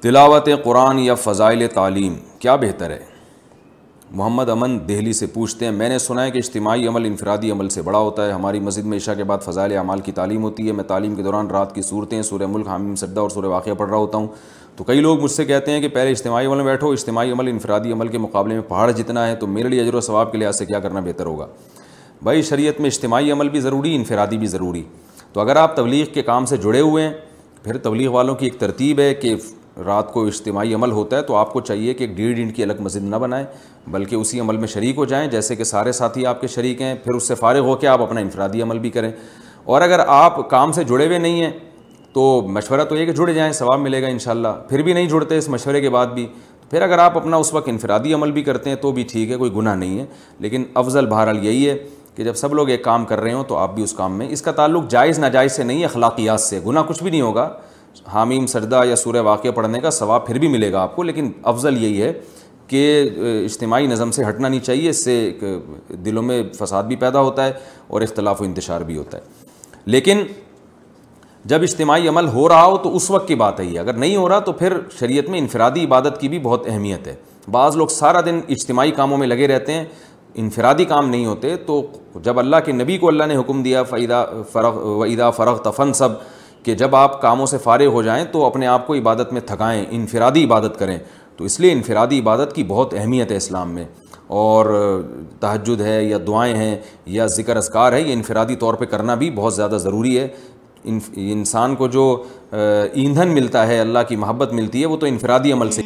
تلاوت قرآن یا فضائل تعلیم کیا بہتر ہے؟ محمد امن دہلی سے پوچھتے ہیں، میں نے سنا ہے کہ اجتماعی عمل انفرادی عمل سے بڑا ہوتا ہے۔ ہماری مسجد میں عشاء کے بعد فضائل اعمال کی تعلیم ہوتی ہے۔ میں تعلیم کے دوران رات کی صورتیں سورہ ملک، حامیم سجدہ اور سورہ واقعہ پڑھ رہا ہوتا ہوں، تو کئی لوگ مجھ سے کہتے ہیں کہ پہلے اجتماعی عمل میں بیٹھو، اجتماعی عمل انفرادی عمل کے مقابلے میں پہاڑ جتنا ہے، تو میرے لیے اجر و ثواب کے لحاظ سے کیا کرنا بہتر ہوگا؟ بھائی شریعت میں اجتماعی عمل بھی ضروری، انفرادی بھی ضروری۔ تو اگر آپ تبلیغ کے کام سے جڑے ہوئے ہیں، پھر تبلیغ والوں کی ایک ترتیب ہے کہ رات کو اجتماعی عمل ہوتا ہے تو آپ کو چاہیے کہ ایک 1.5 انچ کی الگ مسجد نہ بنائیں، بلکہ اسی عمل میں شریک ہو جائیں جیسے کہ سارے ساتھی آپ کے شریک ہیں، پھر اس سے فارغ ہو کے آپ اپنا انفرادی عمل بھی کریں۔ اور اگر آپ کام سے جڑے ہوئے نہیں ہیں تو مشورہ تو یہ کہ جڑ جائیں، ثواب ملے گا انشاءاللہ۔ پھر بھی نہیں جڑتے اس مشورے کے بعد بھی، پھر اگر آپ اپنا اس وقت انفرادی عمل بھی کرتے ہیں تو بھی ٹھیک ہے، کوئی گناہ نہیں ہے، لیکن افضل بہرحال یہی ہے کہ جب سب لوگ ایک کام کر رہے ہوں تو آپ بھی اس کام میں۔ اس کا تعلق جائز ناجائز سے نہیں، اخلاقیات سے۔ گناہ کچھ بھی نہیں ہوگا، حامیم سجدہ یا سورہ واقعہ پڑھنے کا ثواب پھر بھی ملے گا آپ کو، لیکن افضل یہی ہے کہ اجتماعی نظم سے ہٹنا نہیں چاہیے، اس سے دلوں میں فساد بھی پیدا ہوتا ہے اور اختلاف و انتشار بھی ہوتا ہے۔ لیکن جب اجتماعی عمل ہو رہا ہو تو اس وقت کی بات ہے یہ، اگر نہیں ہو رہا تو پھر شریعت میں انفرادی عبادت کی بھی بہت اہمیت ہے۔ بعض لوگ سارا دن اجتماعی کاموں میں لگے رہتے ہیں، انفرادی کام نہیں ہوتے، تو جب اللہ کے نبی کو اللہ نے حکم دیا وَإِذَا فَرَغْتَ فَانْصَبْ، کہ جب آپ کاموں سے فارغ ہو جائیں تو اپنے آپ کو عبادت میں تھکائیں، انفرادی عبادت کریں، تو اس لیے انفرادی عبادت کی بہت اہمیت ہے اسلام میں۔ اور تہجد ہے یا دعائیں ہیں یا ذکر اذکار ہے، یہ انفرادی طور پہ کرنا بھی بہت زیادہ ضروری ہے۔ انسان کو جو ایندھن ملتا ہے، اللہ کی محبت ملتی ہے، وہ تو انفرادی عمل سے